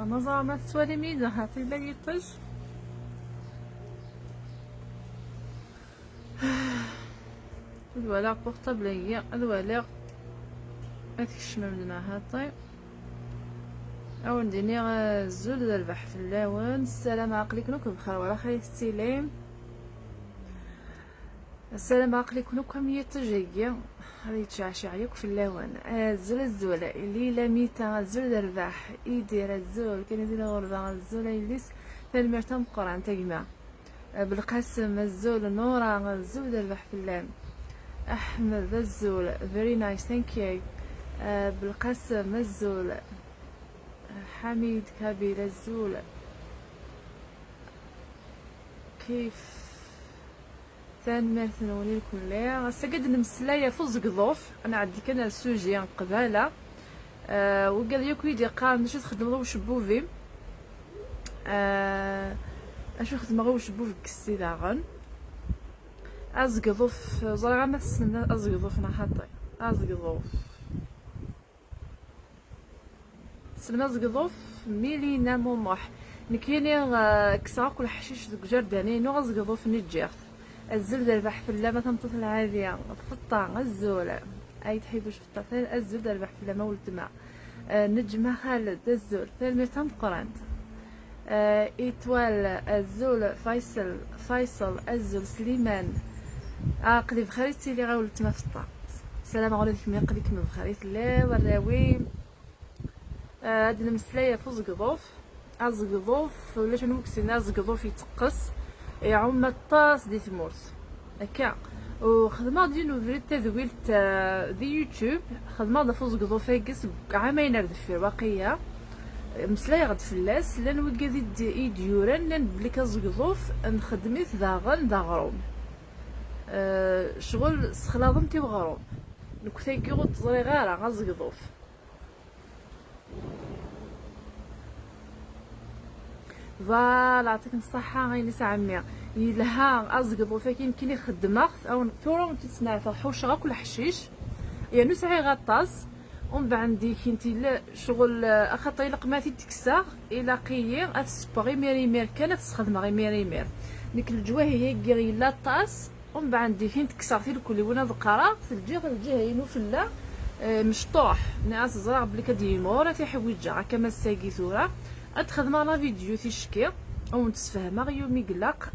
نظرة ما تسوالي ميدا هاتي لا يطش الولاق بورطابلية الولاق أتكشم مدنا هاتي أو نديني الزول دا البحث اللون. السلام عقلك نوك بخير ولا خير ستيليم. السلام عقلك نوك مية تجية هذه تشعشعيك في اللون. الزول الزولة اللي لا ميتا الزول دا البحث يدير الزول كان يدير غربة الزول يليس فالمرتم قران تجمع بالقسم الزول نورا الزول دا البحث اللون. أحمد الزول very nice thank you. بالقسم الزول حميد كبير الزول كيف ثان مرثنوني الكلية سقد نمسلايا فوز قضوف انا عندي كان السوجي قبالة وقال ياك ويدي قال نشوف تخدم غو شبوفي اشو خدم غو شبوف كسي داغن ازقضوف زرا ما تسنى ازقضوف نحطي ازقضوف سلمى زقضوف ميلينا موموح نكيني كسا كل حشيش ذوك جرداني نو غزقضوف نجيخ الزول دا البحث في الله ما تنطط العادية فطا الزول اي تحبوش فطا الزول دا البحث في الله ما ولد مع نجمة خالد الزول ثالميتهم قرانت ايتوال الزول فيصل الزول سليمان عقلي بخاريتي اللي غاولت ما فطا. السلام عليكم يا قليكم بخاريت الله والراوي هاد المسلاية فوز قضوف ازقضوف ولا شنو كسينا زقضوف يتقص يعوم الطاس دي ثمورس هكا وخدمه ديالو في التدويلت دي يوتيوب خدمه دا فوز قضوف يقص عامين رد في باقيه مسلاية غد فلاس لان وكادي يديورن لان بلي كزقضوف نخدميت داغن دا غروم شغل سخلاضمتي بغروم نكتاي كيغوت تزري غير غزقضوف فوالا يعطيكم الصحة غير نسا عمي يلها أزقضو فيك يمكن يخدمك أو تورو تسنع حوش غاك حشيش يعني نسعي غطاس ومن بعد كنتي لا شغل أخطي لقماتي تكسا إلا قيي أتسبغي مير كانت تستخدم غير مير ديك الجواه هي كيغي لا طاس ومن بعد كنت كسرتي الكل وانا ذقرا في الجهة ينو فلا مشطوح ناس زرع بلي كديمور تيحويجا كما ساقي ثورة ادخل معنا فيديو تيشكي او نتفاهم يومي قلق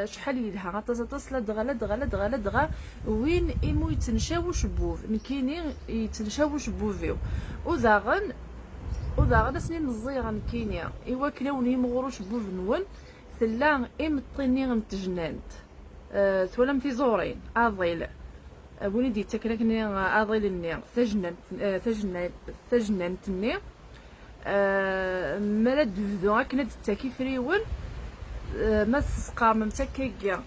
شحال يلها غطاس لا دغا وين ايمو يتنشاوش بوف نكيني يتنشاوش بوفيو وداغن اسني نزيغ نكينيا ايوا كلاوني مغروش بوف نون ثلا امطيني غنتجنانت ثولم في زورين اضيل ابوني دي تكلكني اضيل النير ثجننتني مالد فدو كنا تاكي فريول ما تسقام متكيكيا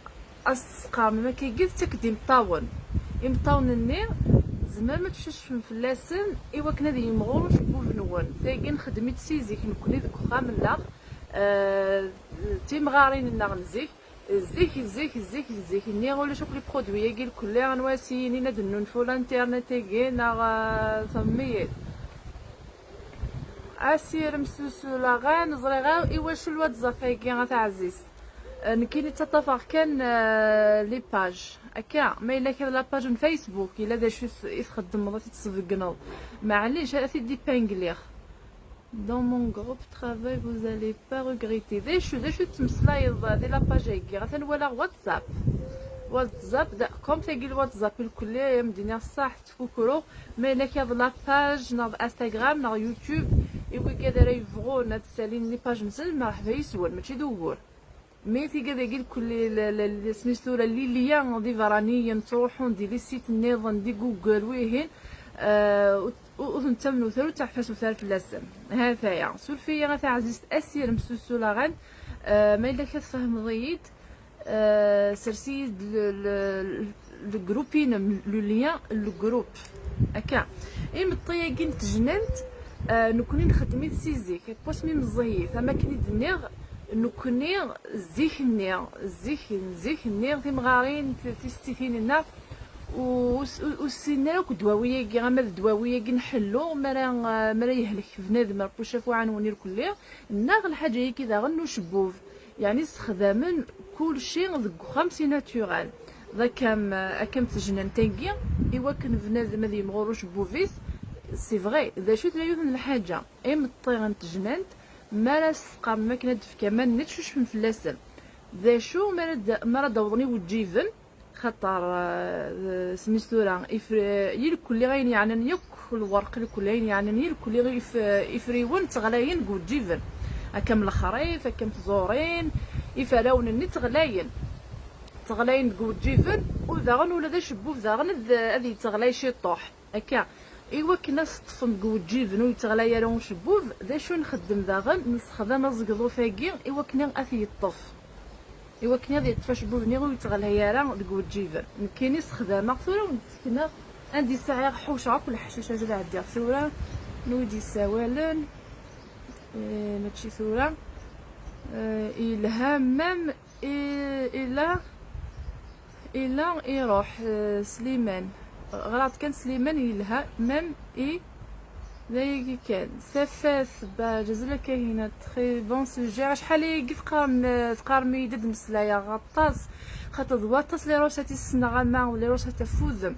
اسقام ما كيجي تكدي مطاون يمطاونني زعما ما تشش في فلاسن ايوا كنا دي مغروش بوفنون ثاقي نخدميت سيزيك نكوني ديك خام لا تيمغارين نغنزيك زيك ني ولا شوف لي برودوي ياكل كل غنواسيني ندنون فول انترنت كينا ثميت اسير مسوسولا غا نزري غا ايوا شو الواتساب كي غتعزيز نكيني تتفق كان لي باج هكا ما الا كان لا باج من فيسبوك الا دا شو يخدم مرات يتصفقنا معليش هذا دي بانغليغ dans mon groupe travail vous allez pas regretter دي شو تمسلايض دي لا باج هكا غتن ولا واتساب دا كوم تاقي الواتساب الكلية مدينة الصح تفكرو ما الا كان لا باج ناض انستغرام ناض يوتيوب يقول كذا راه يبغوا نتسالين لي باج مسل مرحبا يسول ماشي دوور مي في كذا قال كل سميتو اللي ليا دي فراني نروحو ندير لي سيت نيضن دي جوجل ويهين ونتمنوا ثلو تاع فاس وثال في اللسم هذايا سولفيا غا عزيزت اسير مسوسو لاغان ما الا كتفهم ضيد سرسي الجروبين لو ليان لو جروب هكا اي مطياكين تجننت نكوني نخدمي سيزيك بوسمي مزيف اما كني دنيغ نكوني زيك النير في مغارين في ستيفين لنا والسينا دواويه كي غامد دواويه كي نحلو مرا يهلك بنادم ربو شافو عنوني الكليه ناغ الحاجه هي كذا غنو شبوف يعني استخدامن كل شيء ذك خمسي ناتورال ذا كم تجنن تانكي ايوا كان بنادم هذه مغروش بوفيس سي فغي اذا شو تلايوث الحاجه ام الطيغ تجننت ما سقى ما كانت كمان نتشوش من فلاسل ذا شو مرا دوضني وتجيفن خطر سميتو راه يلكل غاين يعني يك الورق الكل يعني يلكل غير يفريون تغلاين قود جيفن هكام الخريف هكام تزورين يفراون النت تغلاين قود جيفن وذاغن ولا ذا شبوف ذاغن هذه تغلاي شي طوح هكا ايوا كنا تطفن قود جيفن ويتغلاي لهم شبوف ذا شو نخدم ذاغن نستخدم ازقضو فاكي ايوا كنا اثي الطف ايوا كنا ديال التفاشبوف نيغو يتغلى راه دكو تجيفر كاينين استخدام ثورة كنا عندي ساعه حوشه كل حشيشه جا عندي ثورة نودي سوالن ماشي ثورة الهام الى يروح سليمان غلط كان سليمان يلها مام ذاك كان ثفاث باجزله كاينه تري بون سوجي شحال يقف تقارم يدد مسلايا غطاس خاطر ضواطاس لي روساتي السنغاما ولي روساتا فوذ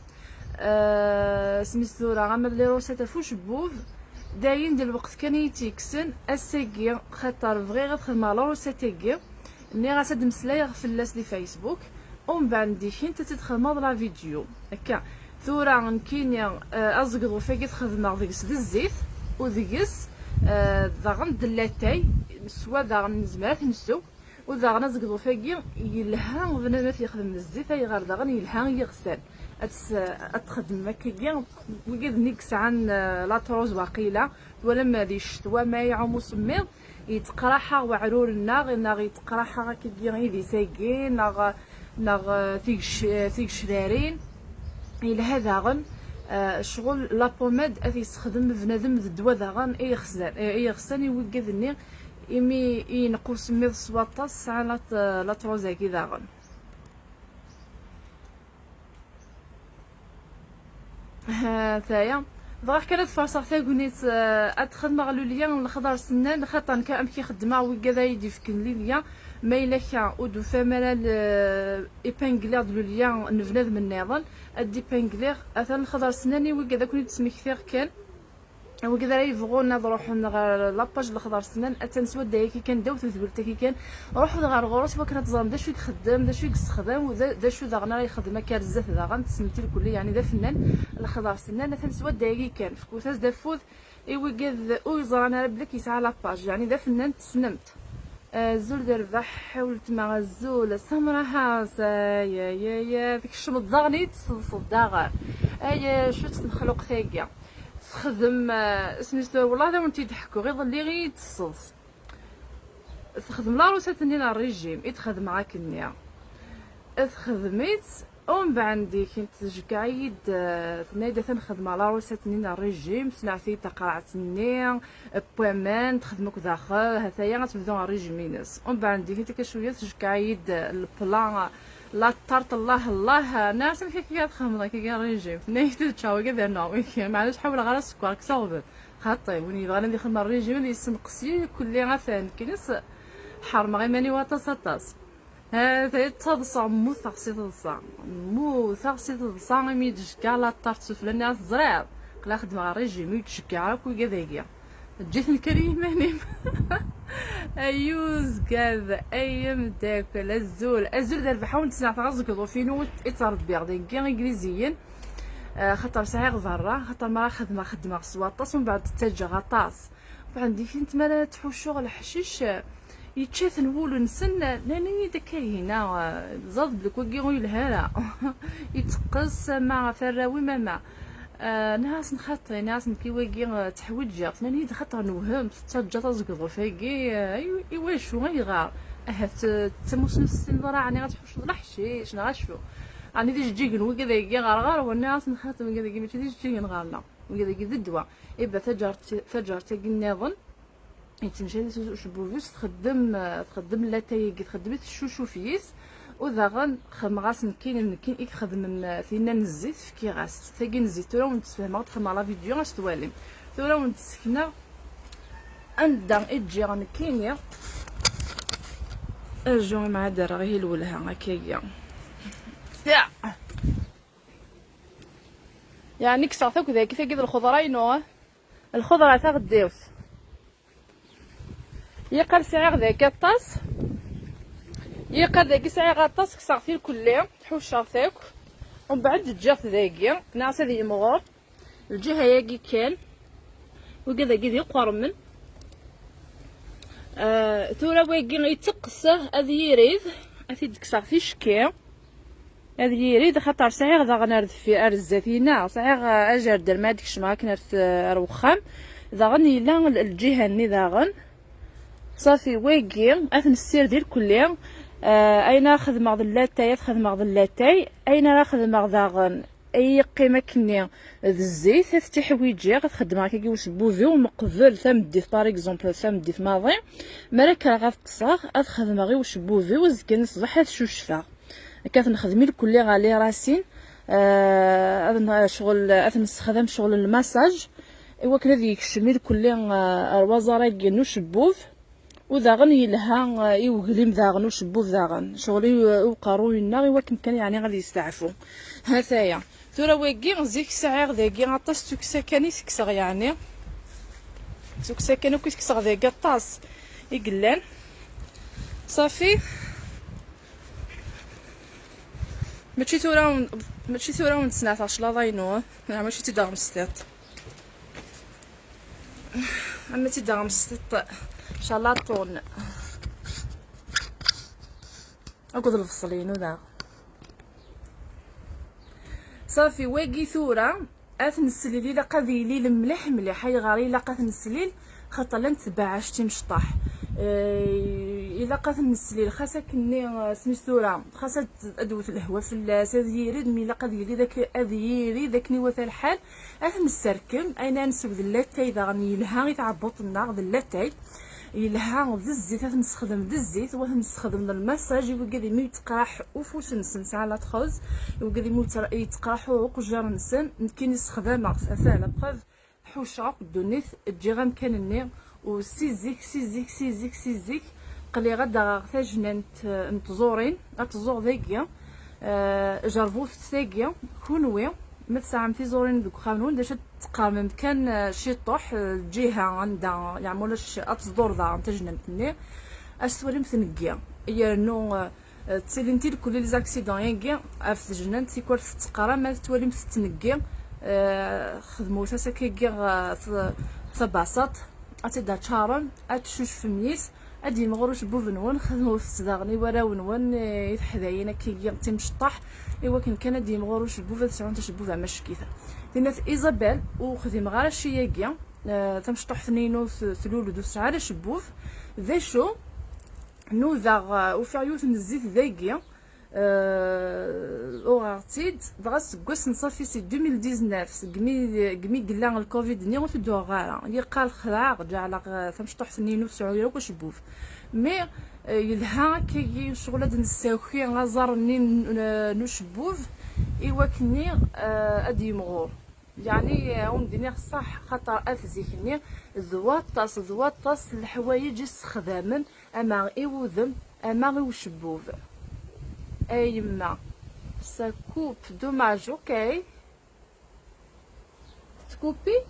سميتو راه غامد لي روساتا فوش بوف داين ديال الوقت كان يتيكسن اساكي خاطر بغي غتخدم على روساتيكي ني غاسد مسلايا في اللاس دي فيسبوك ومن بعد ديك انت تدخل لا فيديو هكا ثورة كينيا ازقضو فاكي تخدم ديكس الزيت وديكس ضغن دلاتاي سوا ضغن زمات نسو وضغن ازقضو فاكي يلها بنادم يخدم الزيت اي غير ضغن يلها يغسل اتخدم هكايا وكاد نيكس عن لاطروز واقيلا ولا ما دي الشتوى ما يعوم سميض يتقراحا وعرور الناغ يتقراحا هكايا يدي ساكين ناغ ثيك شرارين الى هذا غن شغل لابوماد اثي يستخدم بنادم الدواء ذا غن يغسل يوقذني يمي ينقو سميض سواطاس على لا تروزاكي ذا غن ثايا ضغط كانت فرصة ثاقونيت اتخدم غلوليا الخضر سنان خاطر كان كي خدمه وكذا يدي في كليا ما إلا ودو فمالا إيبانجلير دلوليا نفناد من نظن أدي بانجلير أثن خضر سناني وكذا كوني تسمي كثير كان وكذا راه يبغونا نروحو غير لاباج الخضر سنان اتنسوا دايكي كان داو ثبلتا كي كان روحو غير غروس وكنا تزرم داش يخدم داش يستخدم وداش داغنا يخدم كارزات داغن تسمتي الكل يعني ذا فنان الخضر سنان اتنسوا دايكي كان في كوثاس دافوذ وكذا ويزرانا بلك يسعى لاباج يعني ذا فنان تسنمت الزول ديال الرباح حاولت مع الزول سمرة هاس يا ديك الشمط ضغني تصلصل داغر شو تنخلق ثاقيا تخدم سميتو والله دا وانتي تضحكوا غير ظلي غير تصلص تخدم لا روسات ديال الريجيم يتخدم معاك النيا تخدميت ومن بعد كنت جكايد تنايدا تنخدم على روسات ديال الريجيم سنعتي تقرعتني بومان تخدمك داخل هذايا غتبداو الريجيمينس ومن بعد كنت كشويه تجكايد البلان لا طارت الله ناس كي كتخمم كي الريجيم نايت تشاو كذا نو معليش حاول غير السكر كصوب خاطي وني بغينا ندخل الريجيم اللي يسنقسي كل غفان كنس حرم غير ماني واطاس هذا تصدصع مو ثقسي تضصع مي تشكا لا طارت سفل الناس زرير قلا خدم على الريجيم يتشكا راك وكذاكيا جيت الكريم هاني ايوز كذا ايام تاكل الزول ديال بحاول تسمع تغزك فينو يتربي غادي انجليزيا خاطر ساعه غفره خاطر ما خدمه سواطاس ومن بعد تتجه غطاس وعندي كنت ما تحوش شغل حشيش يتشاف نقولو نسن لاني داك هنا زاد بلك وكيغو يلهالا يتقص مع فراوي ماما ناس نخاطري ناس كيواكي تحويج ثاني خاطر نوهم تتجا تزقضو فاكي ايوا شو غيغار تموسن السن راني غتحوش الحشيش نغشو راني ديج جيكن وكذا غار والناس نخاطر كذا ماشي ديج جيكن غارنا وكذا الدواء يبقى فجرت النظن يتمشى شبوفيس تخدم لا تايق تخدمت الشوشوفيس وداغن خدم غاس نكين خدم ثينا الزيت في كيغاس ثاقي الزيت تورا ونتفاهموا تخدم على فيديو اش توالي تورا ونتسكنا اندا اجي غنكينيا ارجعوا مع دار غير الولها هكايا يعني كسر ثوك ذاك ثاقي الخضره ينو الخضره تاع غديوس يقال ساعه ذاك الطاس يقال ذاك ساعه غطاس كسر فيه كلها تحوشها ثاك ومن بعد تجات ذاكيا ناس هذه مغرب الجهه ياكي كان وكذا كذا قرمن تورا واكي يتقصه هذه يريد اثي تكسر في شكا هذه يريد خاطر ساعه غدا غنرد في ارزاتينا ساعه اجر دير ما ديكش ما كنرد روخام اذا غني لا الجهه ني داغن صافي واكي اثن السير ديال كليا اين خدمه ضلاتاي خدمه ضلاتاي اين راه خدمه داغن اي قيمه كنيه الزيت ثلاث حوايج غتخدمها كي واش بوفي ومقبل ثمديت باغ اكزومبل ثمديت ماضي مالك راه غتقصاغ غتخدمها غير واش بوفي وزكن صباح شوشفا كتنخدمي الكل غالي راسين شغل نستخدم شغل المساج ايوا كلا ديك الشميل الكل الوزاره كنو شبوف وداغن يلها يوغليم داغن وشبوف داغن شغلي وقارو لنا ايوا كان يعني غادي يستعفوا هاتايا تورا واكي زيك ساعه ذاكي غطاس توك سكاني تكسغ يعني توك سكاني كي تكسغ ذاك الطاس يقلان صافي ماشي تورا ونتسنعتاش لا ضاينو ماشي تداغم ستات اما تداغم ستات ان شاء الله طون اقعد الفصلين وذا صافي واقي ثوره اثن السليل الا قذيلي الملح مليح هاي غاري الا قاثن السليل خاطر لا نتباع شتي مشطاح الا قاثن السليل خاصك كني سميتورا خاصها ادوت الهواء في الساديريد مي الا قذيلي داك اديري داك نيوات الحال اثن السركم اين نسوق ذلاتاي اذا غني لها يتعبط النار ذلاتاي يلها ذ الزيت نستخدم ذ الزيت نستخدم المساج وكذا مي يتقراح وفوس نسن ساعه لا تخوز وكذا مي يتقراح وقجر نسن كاين نستخدم فعلا بخاف حوشه دونيت تجي غامكان الني وسيزيك قلي غدا ثاجنا نتزورين تزور ذاكيا جربو في ثاكيا كونوي ما تسعى زورين دوك خانون باش تقامم كان شي طوح الجهه عندها يعملوش اتصدور ذا تجنمتني اش تولي مثنقيه هي نو تسلنتي كل لي زاكسيدون ياكي في جنان تيكور تقرا ما تولي متنقيه خدمو ساكيكي ثباسط اتدا تشارن اتشوش في ميس ادي مغروش بوفنون خدمو في الصداغني وراونون يتحداينا كي تمشطح ايوا كان دي مغروش بوفا تسعون تشبوفا ماشي كيفا تينات ايزابيل وخدم غير شياكيا تمشطح ثنينو ثلول دو ساعه شبوف ذا شو نو ذا وفيريوت نزيت ذاكيا اوغارتيد دغاس كوس نصافي سي 2019 كمي قلنا الكوفيد ني غتدو غاره يقال خلع رجع على تمشطح ثنينو سعوديه وكاش بوف مي يلها كي شغل هاد نساوكي غازار ني نشبوف ايوا كني ادي مغور يعني ونديني صح خاطر افزيكني ذواطاس الحوايج استخداما اما ايوذم اما وشبوف ايما سا كوب دوماج اوكي تكوبي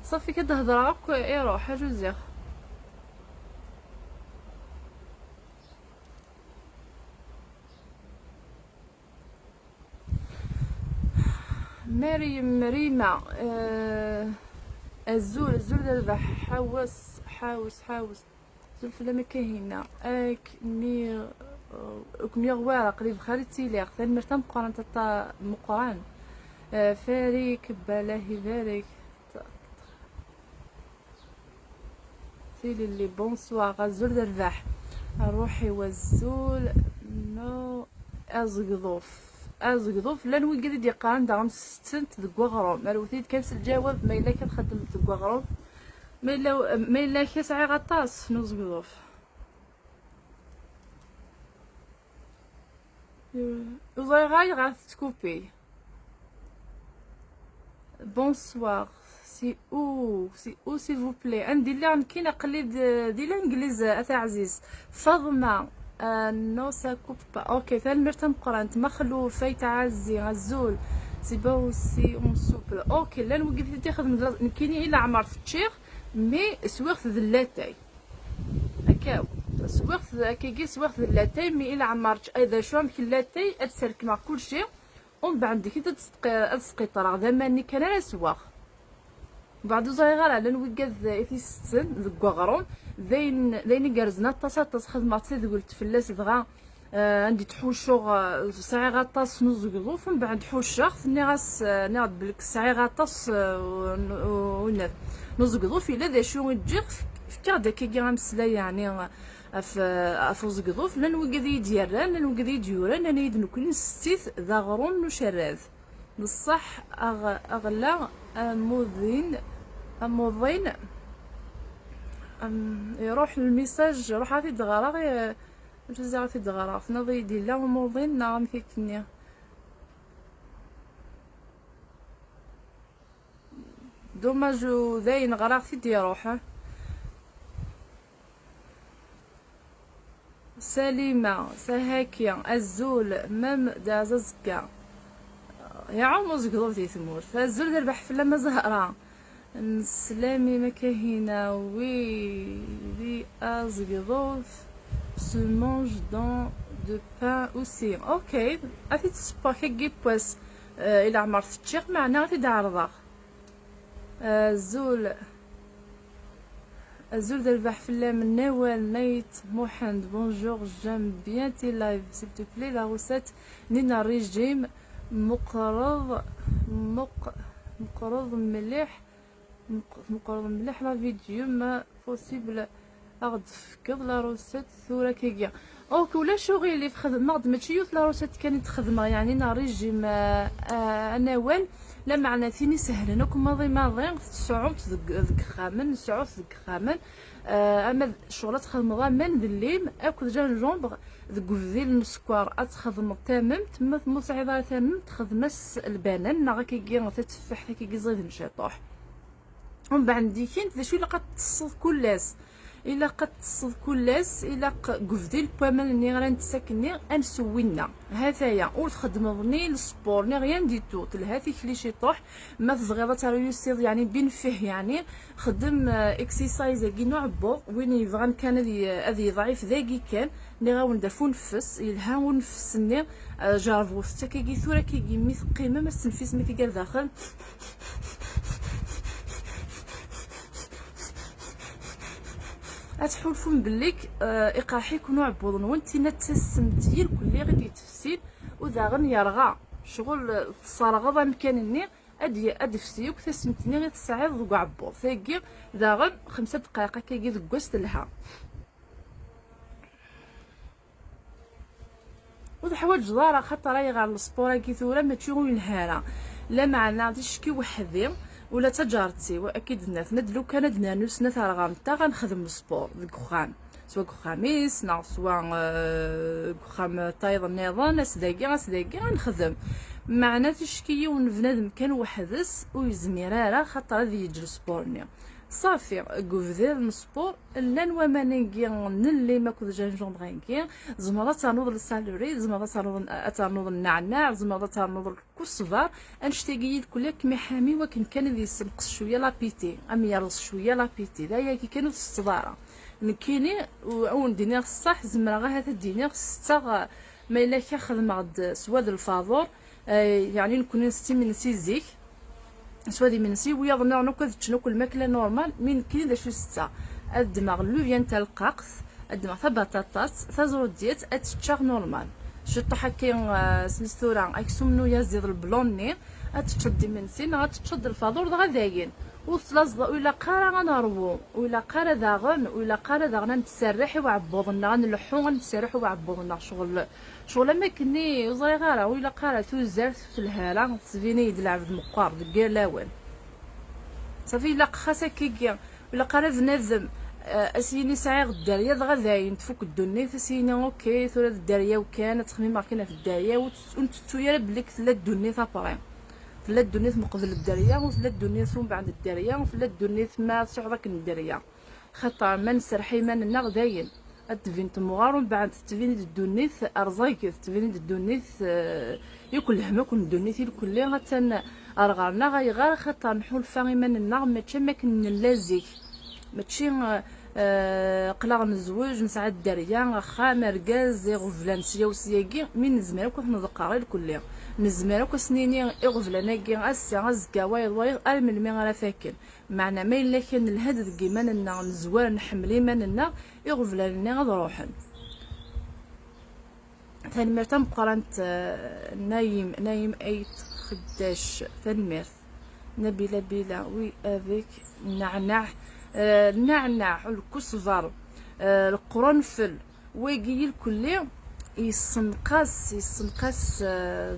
صافي كتهضر هكا يروح جوزيغ مريمة الزول دابا حاوس زول فلا كاينه كمي غواره قريب خالتي لي ثاني مرتم مقارنه تاع مقارن فاريك بالله بارك سيلي اللي بونسوار الزول الرباح روحي والزول نو ازغضوف لا نوي قد يقارن داغم ستنت دك وغروم مالوثيد كانس الجواب ما الا كتخدم دك وغروم ما الا كسعي غطاس نوزغضوف وزاي غتكوبي. بونسوار سي او سيل فو بلي. عندي اللي كاين قليد ديال الانجليز اتا عزيز. فاطمه نو سا كوب با. اوكي ثال مرتم قرانت ما خلو فايت عزي غزول سي با سي اون سوبل. اوكي لا نوقف تاخذ كاينين الا عمرت الشيخ مي سويغت ذلاتاي هكاو سويغت كيجي سويغت ذلاتاي مي الا عمرت اذا شو يمكن لاتاي اتسرك مع كل شيء ومن بعد كي تسقي طرا ذا ماني كان انا سواغ بعد صغير على نوقف في ستن ذك غروم ذين قرزنا تصاتص خدمات تقول تفلس دغا عندي تحوشو ساعي غطاس نوز قضوف من بعد حوشة ثني غاس ناض بالك ساعي غطاس ونف نوز قضوف إلا ذا شو يجي فكر داك كي غامسلا يعني افوز قضوف لان وقذ يديران لان وقذ يديوران لان يدنو كل ستيث ذا غرون وشراذ بصح اغلى موضين يروح الميساج روح عاطي دغرا جزا عاطي دغرا نضي ديلا موضين نعم كيكني دوماجو ذاين غراغتي ديروح سليمة سهاكية الزول مام داززكا يا عموز قضوتي ثمور فالزول ديال بحفلة ما زهرة نسلامي مكاهينا وي ازقضوف se mange dans de pain aussi. اوكي افي تصبح كي بواس الى عمرت الشيخ معنا غادي تعرضها الزول ديال بحفلة من نوال نايت محمد بونجور جام بيان تي لايف سيل تو بلي لا روسيت نينا ريجيم مقرض مليح لا فيديو ما بوسيبل اغد فكض لا روسيت ثورة كيكيا اوكي ولا شغل اللي في خدمة ماشي يوث لا روسيت كانت خدمة يعني نا ريجيم نوال لا معنى ثاني سهل نكون ماضي تسعوت ذك خامن نسعوت ذك خامن اما شغلات خدمة من ذليم اكو جان جومبر ذك فذيل نسكوار اتخدم تمام تما مساعدة تمام تخدمس البنان نا كيكي تتفح كيكي زيد نشاطوح ومن بعد ديكين ذا شو لقات تصد كلاس الا قد تصد كلاس الا قفدي البوامل ني غير نتسكني انسوينا هذايا وتخدمني السبور ني غيان ديتو تلهاتي كليشي طوح ما تزغيضه تاع يوسيد يعني بين فيه يعني خدم اكسيسايز كي نعبو وين يبغى كان هذه ضعيف ذاكي كان ني غاون دافو نفس يلها ونفسني جارفو حتى كي ثوره كي ميث قيمه ما تنفيس ما كي داخل اتحولفون بليك اقاحيك ونوع بوضن وانت نتسمتي الكل غادي يتفسيد وذا يرغى شغل الصرغه مكانني ادي فسيوك تسمتني غير تسعيد ذو عبو ثاقي ذا 5 دقائق كي ذو قست لها وذا حوايج جدارة خاطر راهي غير السبور كي ثوره ما تشوفو ينهارا لا معنى تشكي وحدي ولا تجارتي واكيد الناس ندلو كان دنا نسنا تاع غامتا غنخدم السبور ذك خام سواء خميس نا سواء خام طايض النظام اسداقي غنخدم معنا تشكي ونبنادم كان وحدس ويزميرارا خاطر هذا يجي السبورني صافي قفذيل السبور لا نوامانيكي نلي ما كنت جان جون بغينكي زمرة تنوض السالوري زمرة تنوض النعناع زمرة تنوض الكسفار انشتاقي كلها كمي حامي وكن كان ذي يسبقس شويه لابيتي ام يرص شويه لابيتي ذايا كي كانوا في الصداره نكيني اون دينار الصح زمرة غا هذا الدينار ستا ما الا كيخدم غد سواد الفاضور يعني نكون نستي من سيزيك سوادي منسي ويا ظننا نوكل تشنوكل الماكله نورمال من كاين شو ستا الدماغ لوفيان تاع القاقص الدماغ تاع بطاطاس تازرو ديت اتشاغ نورمال شطو حكين سمستورا اكسومنو يا زيد البلوني اتشد منسي نا تشد الفاضور دغا داين وصلاص ولا قارا غنروو ولا قارا داغن ولا قارا داغنا نتسرح وعبوضنا غنلحو غنتسرح وعبوضنا شغل ما كني صغيره ولا قارا توزرت في الهاله تسفيني يدلع في المقار دكير لاوان صافي لا خاصه كي ولا قارا بنادم اسيني ساعي الداريه غداين تفك الدنيا اسيني اوكي ثورة الداريه وكانت تخميم كاينه في الداريه وتتويا بليك ثلا الدنيا طابرين ثلا الدنيا مقبل الداريه وثلا الدنيا ثم بعد الداريه وثلا الدنيا ما صعدك الداريه خاطر ما نسرحي ما نغ داين تبين تمغار ومن بعد تبين الدنيا ارزايك تبين الدنيا يكل همك الدنيا الكل غتن ارغارنا غيغار خاطر نحول فاغي ما نغ ماشي ما كنلازيك ماشي قلا نزوج نسعى الداريه خا مركز غفلان سيا وسياكي من نزمر كنت نذكر غير كلها نزمر كسنيني غفلاناكي اسا غزكا وايض من مي غير فاكن معنا ما الا كان الهدد كيما نزوار نحملي ما غفلاني غاد روحن ثاني مرتم قرنت نايم ايت خداش ثاني نبيله بلا وي افيك نعناع النعناع الكزبر القرنفل ويجي الكل يسنقاس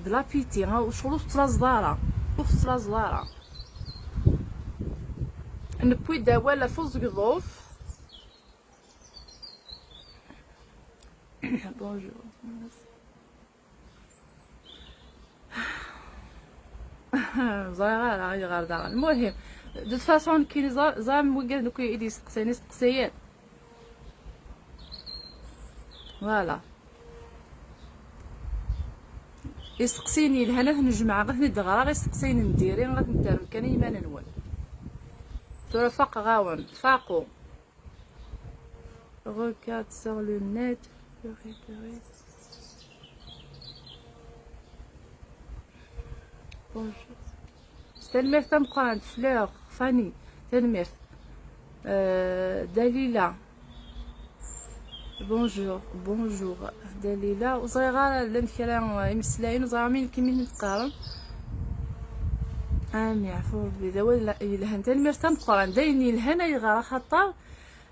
دلابيتي وشغل ترازدارا نبوي دواء فوز قضوف بونجور زايغه غير دار المهم دو فاسون كاين زعما وكاع دوك يدي سقسيان فوالا يسقسيني الهنا نجمع غير ندغرا غير يسقسيني نديري غنترم كان يمان نول ترى فاق غاون فاقو regarde sur le net bonjour تنمير تمقان فلور فاني تنمير دليلة بونجور دليلة وصغيرة لنكرا يمسلاين وزعمين كيمين نتقارن يعفو ربي داول يلهن تنمير تمقان دايني الهنا يغرا خطر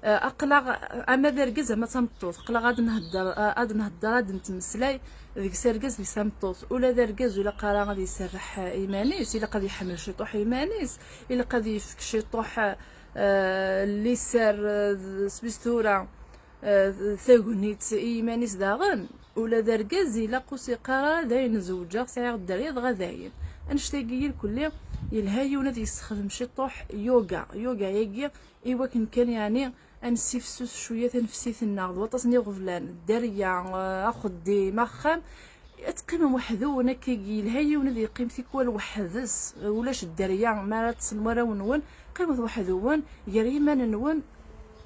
اقلا اما دركز ما تمطوط اقلا غادي نهضر غادي نتمسلاي ديك سركز لي سامطوط ولا دركز ولا قرا غادي يسرح ايمانيس الا غادي يحمل شي طوح ايمانيس الا غادي يفك شي طوح اللي سار سبيستورا ثاغنيت ايمانيس داغن ولا دركز الا قوسي قرا داين زوجه سايغ الدري غداين انشتاقي الكل يلهاي ونادي يستخدم شي طوح يوغا ياكي ايوا كان يعني انسيفسوس شويه تنفسيت النار وطاسني غفلان الدريه اخدي مخام تقيم وحدو انا كي الهاي ونادي قيمتي كوال وحدس ولاش الدريه ما تسمر ونون قيمه وحدوان يريمان نون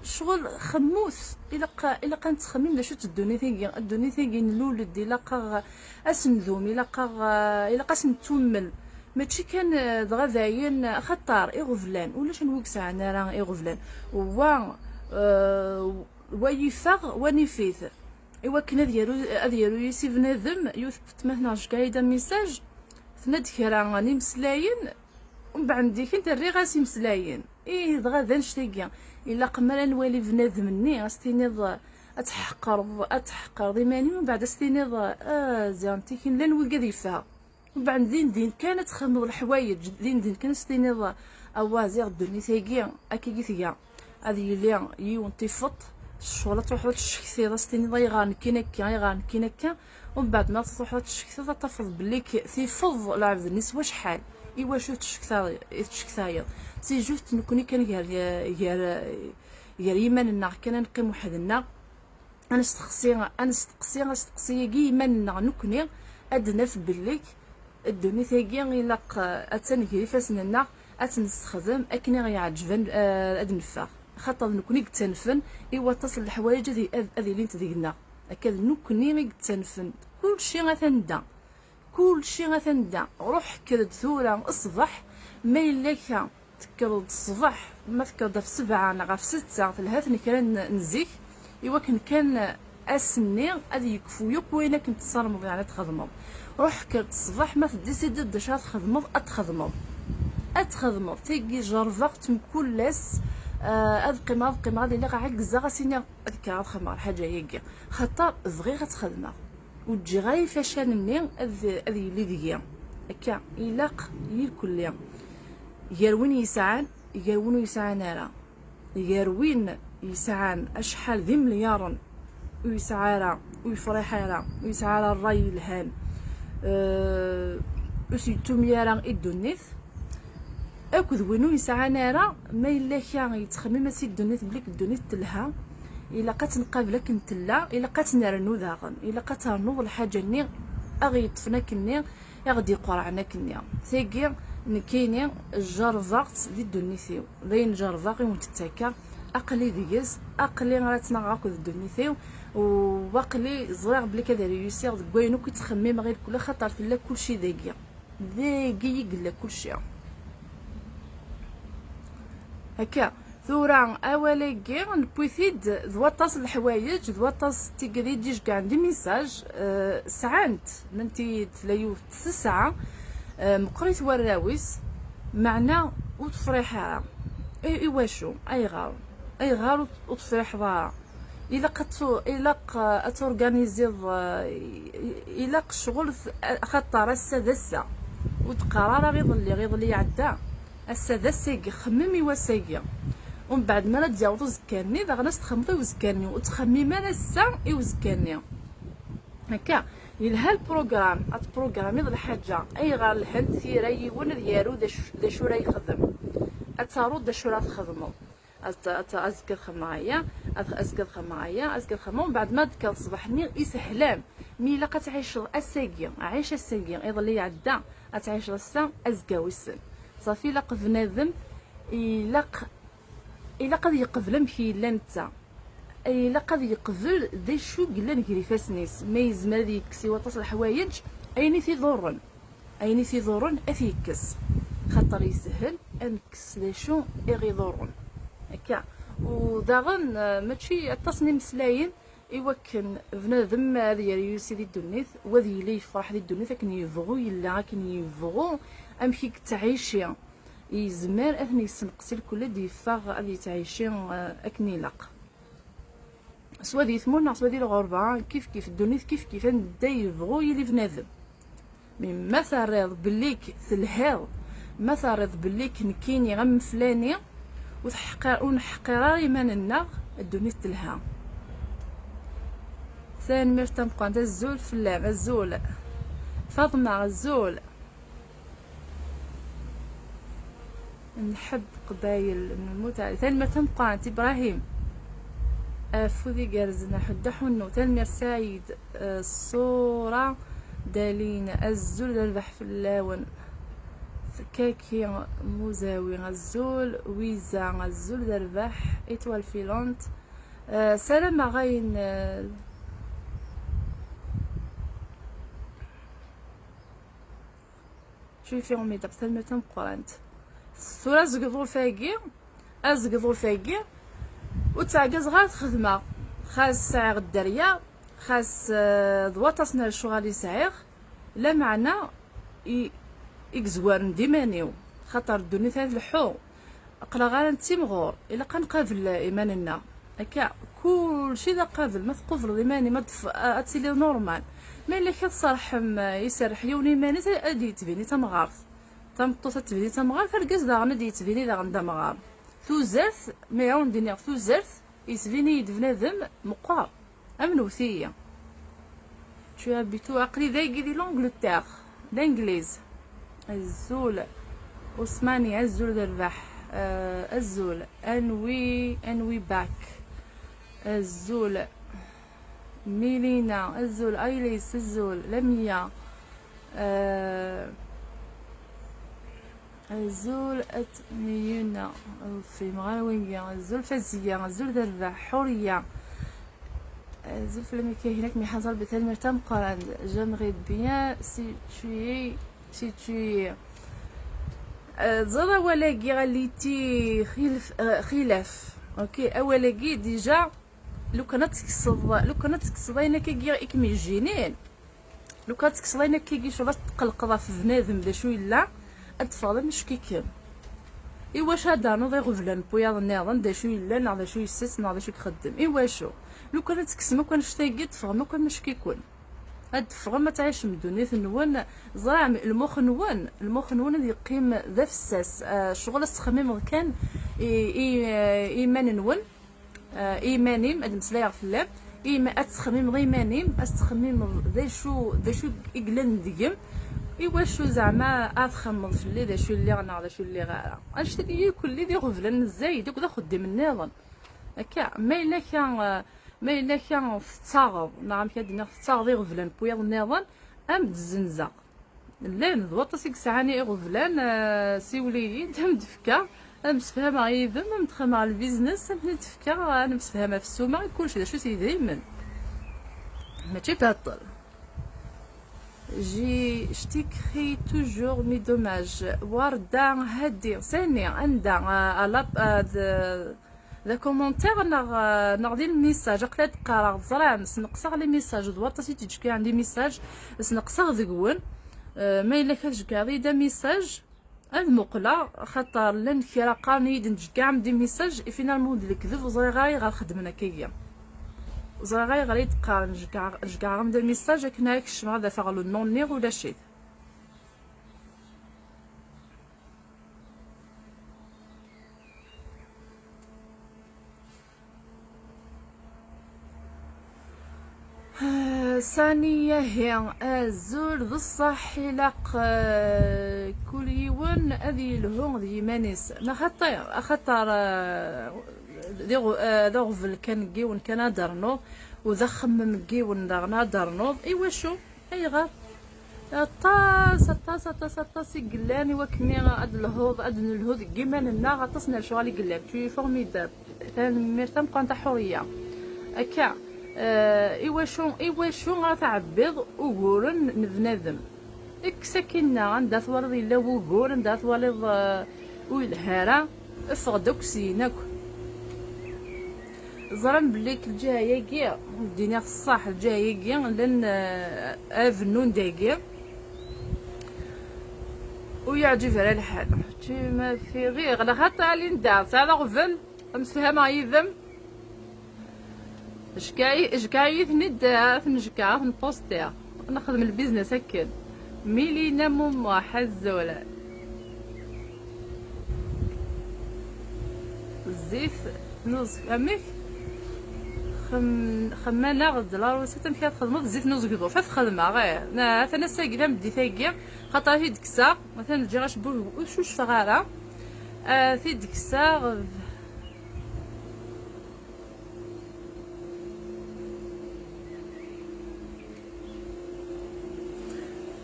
شغل خموس الا كانت تخمم لا شفت الدنيا ثيقي نلولد الا اسنذوم الا قاسن تومل ماشي كان دغداين خطر غفلان ولا شنوكس انا راه غفلان هو ويفاغ ونفيث ايوا كنا ديالو يسي بنادم يثبت مثلا قايده ميساج فنادكرا راني مسلاين ومن بعد ديك انت الري غاسي مسلاين دغدا نشتيكا الا قمر نوالي بنادم مني استينيض اتحقر ضماني ومن بعد استينيض زانتي كاين لا نوي قد يفها ومن بعد دين كانت تخمض الحوايج دين كان استينيض اوازيغ الدنيا تيكيا اكي ثيا هذه اللي يون تيفط الشغله تروح تشكثي استينيض يغان كينكا ومن بعد ما تروح تشكثي تفرض بلي تيفض العبد النسوه شحال ايوا شو تشكثايا سي جوست نكوني كان غير يماننا كان نقيم وحدنا انا استقصي كي يماننا نكوني ادنا في بليك الدنيا ثاقي الا اتنكري فاسننا اتنستخدم اكني غيعجبن ادنفا خاطر نكوني كتنفن ايوا تصل الحوايج هذه اللي انت ديقنا هكا نكوني غي كتنفن كلشي غتندا روح كرد ثوره الصباح ما الا تكرد الصباح ما تكرد في 7 نا في 6 تلهاتني كان نزيك ايوا كان اسني غادي يكفو يك وين كنت تصرمض يعني تخدمض روح كرد الصباح ما تدي سيدي دشا تخدمض تيجي جرفقت مكلس قيمه غادي اللي عكزا غاسيني كاع خمر حاجه هيك خاطر بغي غتخدمها وتجي غير فشلني هذه اللي ديا هكا يلاق الكل يروين يسعان نارا يروين يسعان اشحال ذي مليار ويسعارا ويفرحارا ويسعارا الراي الهان وسيتو مليارا الدنيث اكد وينو يسعانا راه ما الا كان يتخمم ماشي الدنيث بليك الدنيث تلها الا قابلك نتلا الا نرنو داغن الا ترنو الحاجه ني اغي يطفنا كني يغدي قرعنا كني ثاقي نكيني الجرفاقت دي الدنيثيو ذين جرفاقي وتتاكا اقلي ديس اقلي راتنا غاكو الدنيثيو وباقلي زريغ بلي كذا ريوسيغ كوينو كتخمم غير كل خطر في كلشي ذاقي يقلا كلشي هكا ثورا اواليكي نبويثيد ذواطاس الحوايج ذواطاس تيكري ديش كاع عندي ميساج ساعات منتي تلايو تسعة مقريت وراويس معنا وتفريحها اي واشو اي غار وتفريح ضاع الا اتورغانيزي الا شغل خطر السادسه وتقرار غيظلي عدا السادسه خممي وساقي ومن بعد ما تجاوزو زكاني داغ ناس تخمطي وزكاني وتخمم انا السا وزكاني هكا يلها البروغرام اتبروغرامي الحاجه اي غير الحل ثيري ون ديالو دا شو راه يخدم اتارو دا شو راه تخدمو ازكر خمايا ازكر ومن بعد ما ديك الصباح ني يسهلان مي الا كتعيش الساقي عايشه الساقي يضلي عدا تعيش السا ازكا ويسن صافي لا بنادم الا قد يقبل مشي الا نتا الا قد يقبل ذي شو قلا نكري فاسنيس ما يزمر يكسي وطاس الحوايج ايني في ضرن اثيكس خاطر يسهل انكس ذي شو اغي ضرن هكا وداغن ماشي التصميم سلاين يوكن بنادم هذه يوسي دي الدنيث وذي لي يفرح دي الدنيا كن يبغوا يلا كن يبغوا امشي تعيشي يزمر اثني سنقسي الكل دي فاغ اللي تعيشي اكني لاق سوا دي ثمون سوا دي الغربه كيف الدنيا كيف ندا يبغوا يلي بنادم من ما ثريض بليك ثلهاو ما ثريض بليك نكيني غم فلاني ونحقر ايماننا الدنيا تلها ثاني مرتم قاند الزول فلام الزول فاطمه الزول نحب قبايل نموت ثاني مرتم قاند ابراهيم فوذي جرزنا حدا حنو ثاني سعيد الصوره دالين الزول ذبح في اللون كاكي مزاوي غزول ويزا غزول ذربح ايتوال فيلونت سلام غاين شوي فيهم ميداب سلمتهم قرانت الصورة زقضو فاقي وتعقز غير خدمة خاص ساعة الدريا خاص ضواطاسنا الشغل يسعيغ لا معنى إكزوار ديمانيو خاطر الدنيا ثلاث الحو اقرا غير انتي مغور الا قابل ايماننا هكا كلشي ذا قابل ما تقبل ايماني ما اتسيلي نورمال ما الا كتصرح يسرح يوني ايماني ادي تبيني تمغارث تمطوط تبيني تمغارث الكاز دا غندي تبيني دا غندا مغار ثوزرت ما يعاون دينيغ ثوزرت يسبيني يد بنادم مقار امنوثيه شو هابيتو عقلي ذاكي دي لونجلتير الانجليز الزول عثماني الزول ذربح الزول انوي باك الزول ميلينا الزول ايليس الزول لميا الزول اتميونا في مغاوية الزول فزية الزول ذربح حورية الزول فلمي كي هناك مي حصل بثال مرتم قران جامغي بيان سي توي زرا ولاكي غاليتي خلاف اوكي اولاكي ديجا لو كانت تكصدينا كي اكمي جينين لو كانت تكصدينا كي شو تقلقضا في بنادم دا شو الا اتفاضل مش كيكم ايوا هذا نوضي غفلان بويا ناضن دا شو الا ناض شو يسس ناض شو يخدم ايوا شو لو كانت تكسما كان شتاقي تفهم ما كان مش كيكون هاد فغم ما تعيش من دنيا نوان زرع المخ نوان اللي يقيم ذا فساس شغل التخميم كان ايمان نوان ايمانيم اد مسلايغ فلام ايما اتخمم غيمانيم استخمم ذا شو اقلن ديم ايوا شو زعما اتخمم في اللي ذا شو اللي غنا ذا شو اللي غا اشتري كل ذي غفلن الزايد وكذا خدم النظام هكا ما الا كان تصاغ نعم كادنا تصاغ ذي غفلان بويا النظام ام الزنزه لا نضوط سيك ساعاني غفلان سيولي تم دفكا مسفهمه غيدم متخمه على البيزنس نتفكا انا مسفهمه في السومه كلشي داشو سي دايما ماشي باطل جي تيكري توجور مي دوماج وردا هادي ثاني عندها ذا كومونتير نغدي الميساج قلت قرا زرا نقصا لي ميساج دوات سي تجي عندي ميساج بس نقصا ذكون ما الا كتجكا دا ميساج المقله خاطر لان كيرا قاني نجكا دي ميساج فينالمون الكذب زرا غاي غنخدمنا كيا زرا غاي غادي تقارن جكا غندا ميساج كنا كش هذا فغلو نون نيغ ولا شي ثانية هي الزول بصح لاق كل يوم هذه الهون ذي مانيس ما خطر ذا غفل كان جيون كان درنو وذا خمم جيون دارنا درنو ايوا شو اي غير طاس قلاني وكني اد الهوض ادن الهوض كيما لنا غطسنا شغالي قلاب تو فورميداب ميرتم قانتا حوريه هكا ايوا شو غتعبض وغورن بنادم اكسكنا عندها ثوالض الا وغورن عندها ثوالض ويلهارا افغدوك سيناك زرم بليك الجايه كيا الدنيا الصح الجايه كيا لان افنون داكيا ويعجب على الحال ما في غير غلا خاطر علي ندعس على غفل مسفهمه يذم اشكاي ثندا ثنجكا نبوستيها نخدم البيزنس هكا ميلينا ماما حزوله الزيت نوز اميك خمانه غد لا روسيت مشات خدمه الزيت نوز كيدو فات خدمه غير انا ساكله بدي ثاقيه خاطر في دكسا مثلا نجي غنشبو وشوش صغاره في دكسا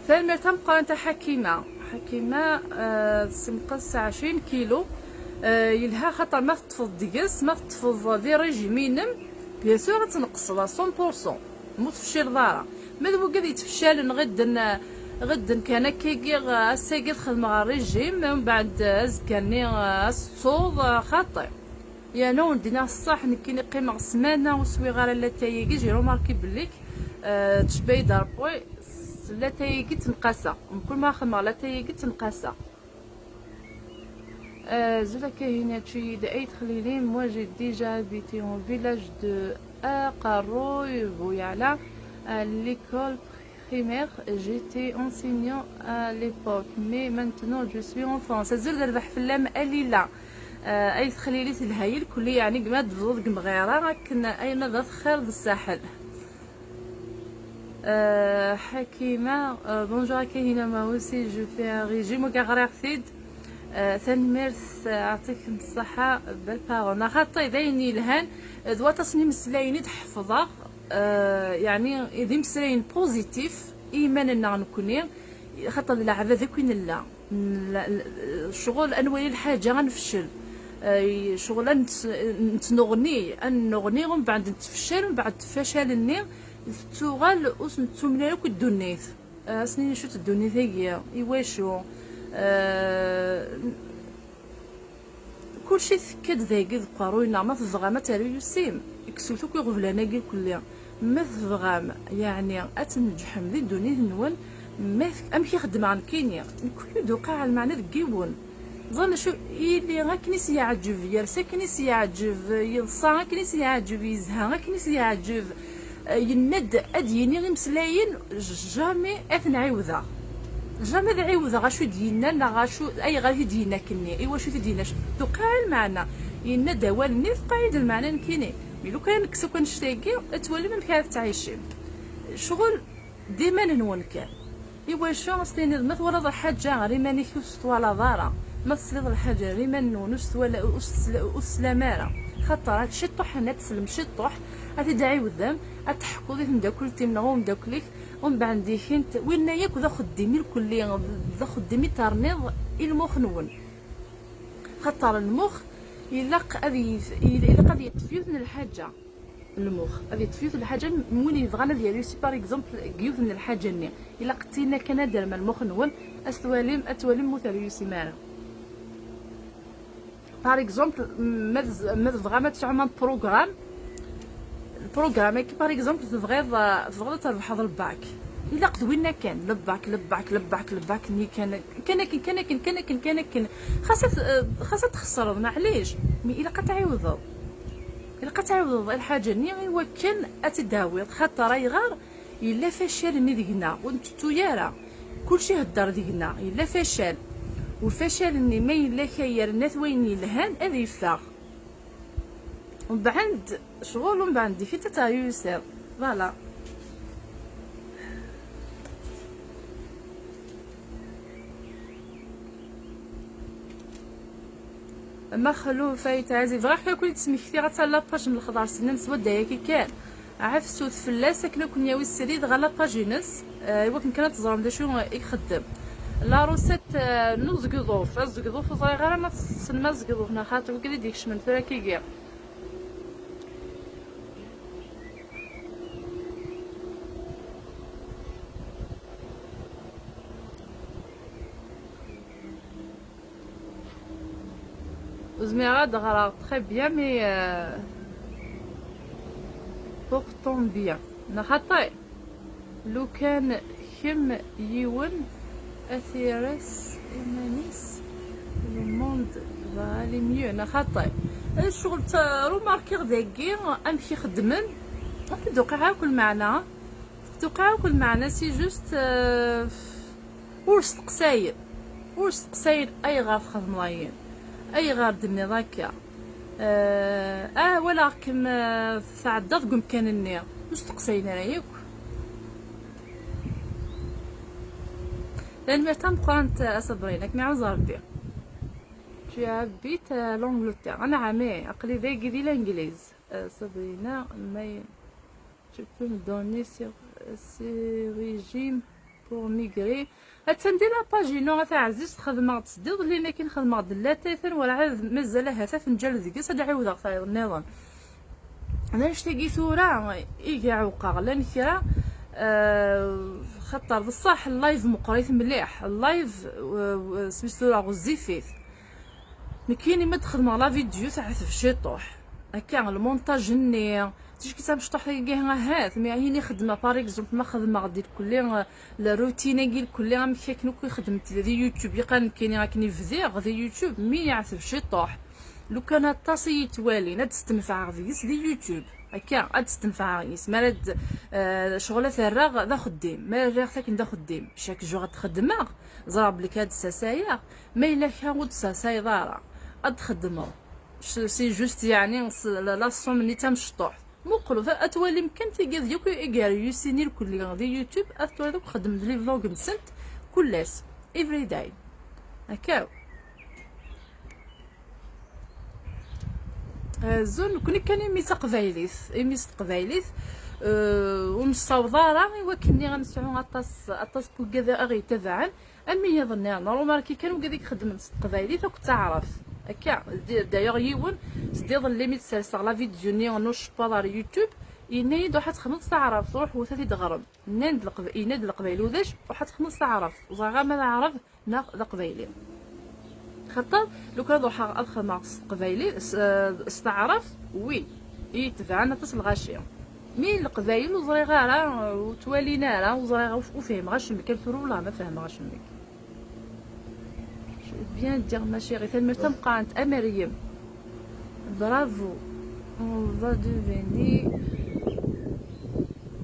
ثاني تنبقى انت حكيمه سمقص 20 كيلو يلها خاطر ما تطفض ديكس ما تطفض ذي ريجيمينم بيان سور تنقصها 100% مو تفشل دارا ماذا بقى يتفشل غدا كان كيكي الساقي خدمه على الريجيم من بعد ازكاني الصوض خاطر يا نو دينا الصح نكيني قيمه سمانه وسوي غير لا تايكي جي روماركي بليك تشبي داربوي لا تايكي تنقاسا كل ما خدمه لا تايكي تنقاسا زولا كاينه شي دايت خليلي موا جي ديجا بيتي اون فيلاج دو اقاروي بويالا ليكول primaire, j'étais enseignant à l'époque, mais maintenant je suis en France. الزول ربح في اللام قليلة أي تخليلي الهايل كلي يعني ما تبضض مغيرة كنا أي نضغط خير الساحل. حكيمة بونجور كاينة ما وسي جو في ان ريجيم وكاغريغ ثيد ثنمرث يعطيك الصحة بالبارون خاطي دايني الهان دوا تصميم السلايني تحفظها يعني إذا مسلاين بوزيتيف إيماننا نكوني خاطر العباد ذاك وين لا الشغل أنوي الحاجة غنفشل شغل نغني ومن بعد نتفشل ومن بعد فشلني تغال تمنى لك الدنيت سنين شو الدنيا ثقيا إيواشو كلشي ثكاد ذاكي قاروينا ما تبغى ما تاري يسيم كسوتو كي غفلانا كي كليا ما تبغى يعني اتنجح ذي الدنيا نون ما ام كيخدم عن كينيا كل دوقع المعنى ذكيون ظن شو اللي غاكنيس يعجب يرسا كنيس يعجب يلصا كنيس يعجب يزها كنيس يعجب يند اديني غير مسلاين جامي اثنعيوذا جامي ذا عيوذا غاشو دينا لا غاشو اي غادي دينا كني ايوا شو دينا دوقع المعنى ينا دوالني في قاعده المعنى كاينين مي لو كان كسو كنشتاقي تولي ما كانت تعيشي شغل ديما نون كان ايوا شو غستني مثل ولا حاجه غير ماني كيوست ولا ضاره ما تصلي الحاجه غير ما نونس ولا اسلاماره خاطر هادشي طوح انا تسلم شي طوح غادي داعي ودام غتحكوا ديك مداكل تيمنا ومداكلك ومن بعد ديك وين ياك ذا خديمي الكليه ذا خديمي ترنيض المخ نون خاطر المخ الا قد يتفيوز من الحاجه المخ غادي يتفيوز الحاجه وين يبغى ديالو سي باغ اكزومبل كيوز من الحاجه ني الا قتينا كان دار ما المخ نون اتوالم مثالي سيمانه باغ اكزومبل ما تبغى ما تعمل بروغرام كي باغ اكزومبل تبغى تربح هذا الباك الا قدوينا كان لباك ني كان خاصها تخسر معليش مي الا قتعوض الحاجه ني هو كان اتداوي خاطر راي غار الا فشل ني ديقنا وانتو يارا كلشي هدار ديقنا الا فشل وفشل ني ما الا خير الناس وين يلهان هذا يفاق ومن بعد شغل ومن بعد في تتايوسر فوالا ما خلو فايت عزيز غير كنت تسميكتي غتهلا باج من الخضار سنان سوا دايا كي كان عارف سود فلاس كنا كون ياوي السريد غالا باجينس ايوا كان تزرم دا شنو يخدم لا روسيت نوزكضوف ازكضوف صغيره ما تسمى زكضوف نا خاطر كدا ديك شمن فيها كي زميرة دغرا très bien mais pourtant bien نخطي لو كان كم يون اثيرس إيمانيس لو موند فالي ميو نخطي الشغل روماركي غداكي امشي خدمن دوقع كل معنى سي جوست ورستقساير اي غاف خدم لاين اي غارد مني ضاكا ولكن تعدد قم كان النير مستقسينا رايك لان مرتان قرانت اصبرينك مع ربي tu habites l'Angleterre انا عامي عقلي ذاكي دي الانجليز صبرينا ما tu peux me donner sur ce régime pour migrer هتندير لاباجينو غتعزيز خدمه تصديق لينا كاين خدمه دلاتاثن ولا عاد مازال هذا فنجال ديك هذا عاود غير النظام انا نشتاقي ثورة ايكاع وقع لان كرا خطر بصح اللايف مقريت مليح اللايف سميتو لا غزيفيت مي كاين ما تخدم لا فيديو تعرف في شي طوح هكا المونتاج ني تيش كي باش طوح كاع هات مي هيني خدمه باغ اكزومبل ما خدمه غدير كلي لا روتين كيل كلي غا مشاكل كي خدمت دي يوتيوب يقال كاين راكني فيديو غادي يوتيوب مي يعرف في شي طوح لو كان الطاسي توالي لا تستنفع غيس دي يوتيوب هكا تستنفع غيس مالد شغله فراغ ذا خديم ما راه ساكن ذا خديم شاك جو غتخدمها زراب لك هاد الساسايا ما الا كاود ساساي دارا غتخدمو سي جوست يعني لا صوم اللي تمشطوح مقلو اتوالي يمكن تيقاد ديك ايكاري يسيني الكل غادي يوتيوب اتوالي خدم لي فلوغ مسنت كلاس افري داي هكا زون كوني كان ميس قبايليث ومصاوضاره ايوا كني غنسعو اطاس بوكا غي تبعا امي يظن نورمال كي كانوا قاعد يخدم قبايليث وكنت تعرف هكا دايوغ يون سديض ليميت سالسا لا فيديو ني نوش بالار يوتيوب ينايد واحد 5 تعرف تروح وثلاثي دغرب يناد القبايل وداش واحد 5 تعرف وصغا ما نعرف نا القبايلي خاطر لو كان روح ادخل مع قبايلي استعرف وي يتبعنا تصل غاشيه مين القبايل وزري غاره وتوالينا راه وزري وفهم غاش مكان ولا ما فهم غاش مك bien dire ma chérie ثاني تبقى انت مريم برافو on va devenir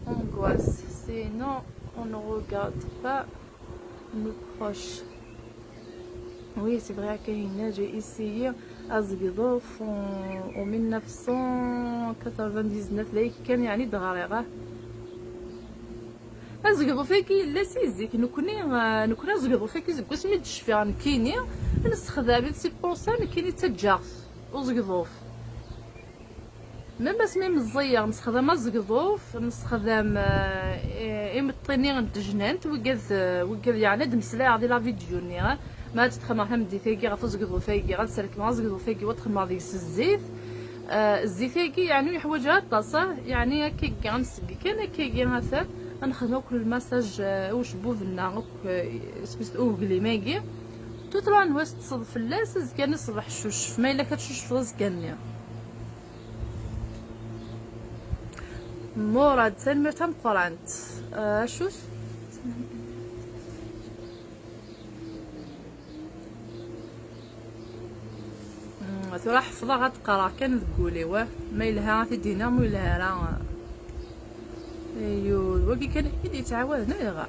angoisse sinon on ne regarde pas nos proches oui c'est vrai que j'ai essayé ازغيضوف و 1999 ذاك كان يعني دغاريغه ازغيضو فيكي لا سيزيك نكوني ازغيضو فيكي زكو سميت الشفيان كيني نستخدم سي بونسان كيني تجاخ وزغيضوف ما بس مي مزير نستخدم ازغيضوف نستخدم يمطيني الجنانت وكذ يعني دمسلا غادي لا فيديو ني ما تتخمر هم دي فيكي غا فزغيضو فيكي غنسلك مع زغيضو فيكي وتخمر ديك الزيت الزيت فيكي يعني يحوجها طاسه يعني كي غنسقي كان كي مثلا نخدمو كل المساج واش بوذنا سبيس اوغلي ماكي توترا نواس تصدف اللاس كان الصباح شوش ما الا كتشوش فلاس كانيا مراد سلمت هم قرانت شوش ترى حفظه غتقرا كان تقولي واه ما يلها في دينا مو يلها راه ايوا وكي كان يتعاود نغا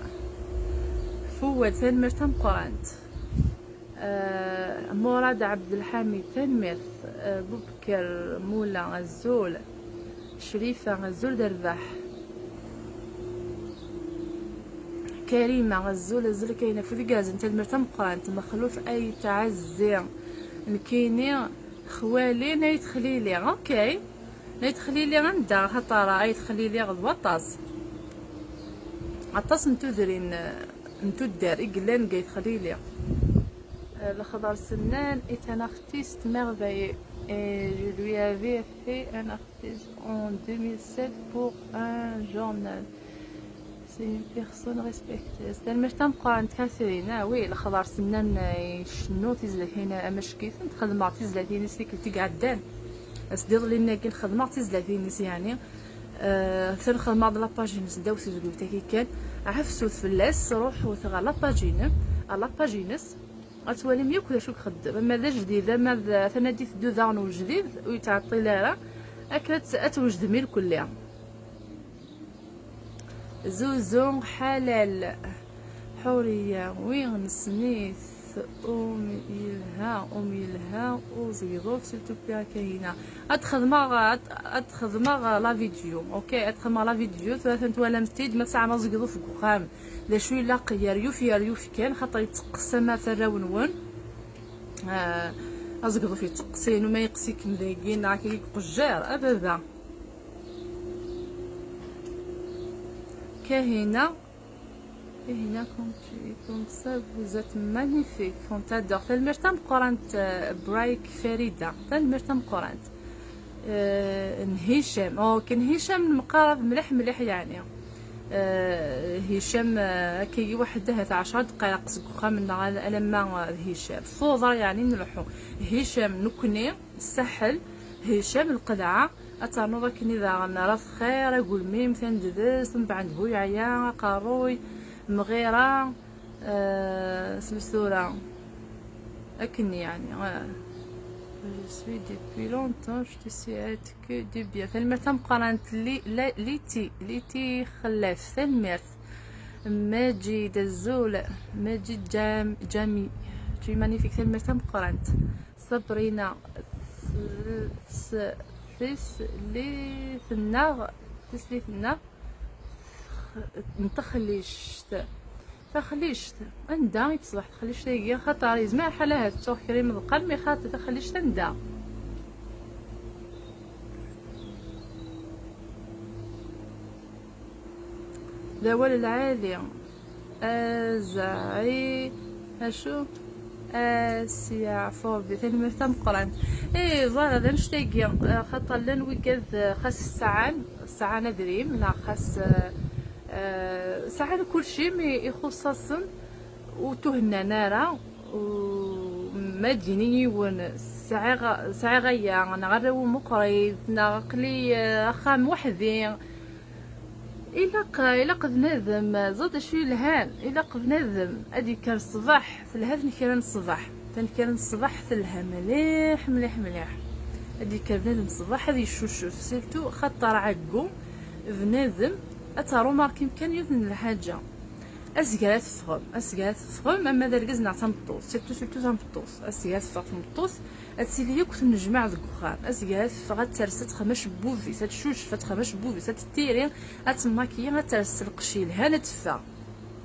فواد سلمت هم قرانت مراد عبد الحميد تنمير بوبكر مولا غزول شريفة غزول درباح كريمة غزول كاينة في كازن تنمير تمقرانت مخلوف اي تعزي كايني خوالي نايت خليلي اوكي نايت خليلي غندا خطرة اي تخليلي غض طاس عطاس نتو درين نتو دار اقلان قايت خليلي الخضر سنان est un artiste merveilleux et je lui avais fait un artiste en 2007 pour un journal. C'est une personne respectée. C'est المجتمع قارنت كثيرين وي الخضر سنان يشنو تيزلك هنا امشكيت نخدم تيزلاتيني سيكلتي قعدان اسدير لينا كي نخدم تيزلاتيني يعني تنخدم هاد لاباجينس داوسي قلت كي كان عفسو فلاس روحو تغا لاباجينس غتولي ميوك ولا شو كخدم ماذا جديد ماذا ثنادي دو دانو جديد ويتعطي لها اكلت اتوجد ميل كلها زوزو حلال حوريه وين سنيث يلها وزيروف سيرتو بلا كاينه اتخدمها لا فيديو اوكي اتخدمها لا فيديو ثلاثه ولا متيد ما ساعه ما زيدو في القخام لا شويه لا يريوف كان خاطر يتقسم مثلا ونون ازقدو في تقسين وما يقسيك مذاقين راك قجار ابدا كاهنه كوم سا فوزات مانيفيك فونتادور تالمرتم قرانت برايك فريده تالمرتم قرانت هشام كان هشام مقارب مليح يعني هشام كي وحده 10 دقائق سكوخا من لما هشام فوضى يعني نلحو هشام نكني الساحل هشام القلعه اتانو كني ذا غنرا خير اقول ميم ثنددس من بعد بويعيا قاروي مغيره سلسوره اكني يعني je suis depuis longtemps je te sais que de bien تلمرت مقارنت ليتي خلاف تلمرت ماجد الزول ماجد جامي جي مانيفيك تلمرت مقارنت صبرينا لي ثنا تسلي ثنا تخليش اندا يتصبح تخليش تايا خاطر يزمع حالها توخ كريم القلب مي خاطر تخليش تندا داول العالي ازعي اشو اسيا فوبي ثاني مرتم قران اي فوالا نشتاقي خاطر لن وكذ خاص الساعه ندريم لا خاص ساعات كل شيء مي يخصصن وتهنا نارا وما تجيني ون ساعه غيا نغرو مقريض نقلي خام وحدي الا قد نذم زاد شويه الهان الا قد نذم ادي كان الصباح في الهاد كان الصباح في الها مليح ادي كان بنادم الصباح هذه الشوشوف سيرتو خاطر عقو بنادم اتارو ماركي كان يذن الحاجه اسكالات تفغم اما دا ركز نعطى مطوط سيرتو تنبطوط اسكالات تفغ تمطوط اتسيلي ياك تنجمع ديك الخام اسكالات تفغ ترست خماش بوفي تشوش فتخماش بوفي تتيري اتماكيا ترست القشيل هانا تفا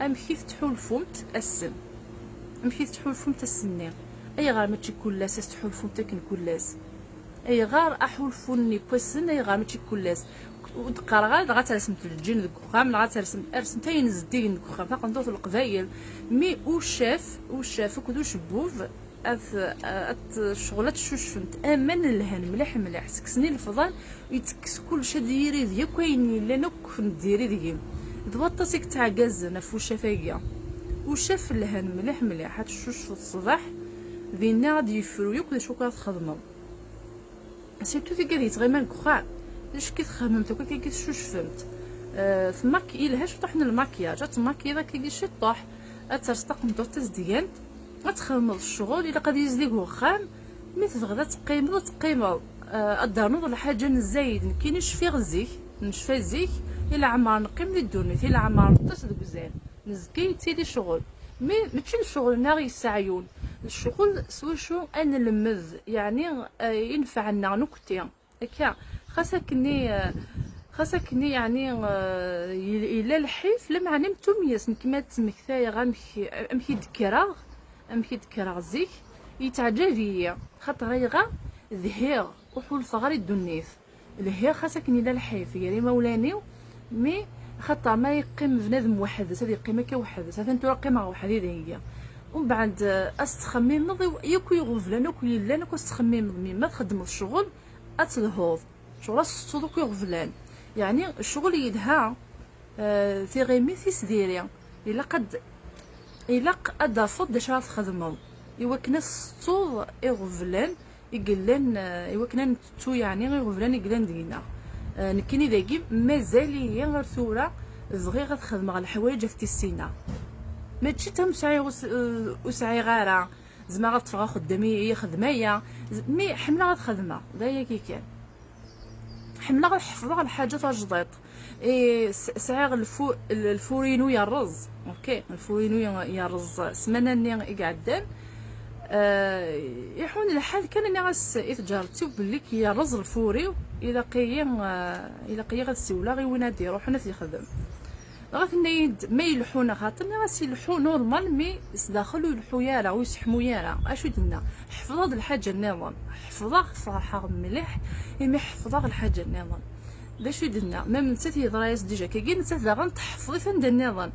امكيف تحول فمت السم امكيف تحول فمت السنين اي غار ماشي كلاس تحول فمتك كلاس اي غار احول فوني بوسن اي غار ماشي كلاس ودقار غاد غترسم الجن ديك الخام غترسم ارسم تاين زدين ديك الخام فقندوط القبايل مي وشاف كدو شبوف شغلات شوش فهمت امان الهن مليح سكسني الفضل يتكس كلشي ديري ديال كاين لنا كنديري ديال ضبطتك تاع كازنا فوشافاكيا وشاف الهن مليح هاد الشوش في الصباح دينا غادي يفرو ياك شو كتخدموا سيرتو في كادي تغيما الكخام اش كتخمم تا كيشوش فهمت فماك إلهاش طحنا الماكياج تماكي داك كيشي طاح اترستقم دوطيز ديال غتخمم الشغل الا قد يزيد وخام مي تبغى تقيمض الدانوض الحاجه نزايد كاينش في غزيك نشفى زيك الا عمار نقيم لي دونيت الا عمار نطيس دوك زين نزكي تيلي شغل مي ماشي الشغل ناغي يسعيون الشغل سوا شو انا نلمذ يعني ينفعنا نكتي هكا خاصكني يعني الا الحيف لم عني متوميس كما تمكثايا امشي دكراغ زيك يتعجبي خاطر غيغا ذهير وحول صغار الدنيث الهير خاصكني لا الحيف يعني مولاني مي خاطر ما يقيم بنادم واحد هذا يقيم كا واحد هذا انت قيمه واحد هي ومن بعد استخمم نضي ياكو يغفلان ياكو يلان ياكو استخمم ما تخدم الشغل اتلهوض شغل الصدوق يغفلان يعني الشغل يدها في غيمي في سديري الا قد فض داش تخدموا يوكنا الصوض يغفلان يقلان يوكنا تو يعني يغفلان يقلان دينا نكني داكي مازال هي غير ثوره بغي غتخدم على الحوايج في السينه ماشي تمسعي وسعي غاره زعما غتفرغ خدامي هي خدمايه مي حمله غتخدمها دايا كي كان حمله غتحفظها الحاجه تاع الجديد سعيغ الفورينو يا الرز اوكي الفورينو يا الرز سمانه ني قعدان يحون الحال كان اني غاس يتجارتي بلي كي الرز الفوري الا قيا غتسولا غير وين ديرو حنا تيخدم غاتني ما يلحونا خاطرني غاس يلحو نورمال مي داخلو يلحو يارا ويسحمو يارا اشو درنا حفظا هاد الحاجه النظام حفظا صراحه مليح مي حفظا الحاجه النظام باش درنا ميم نتا تيهضر ديجا كي نتا داغا تحفظي فين النظام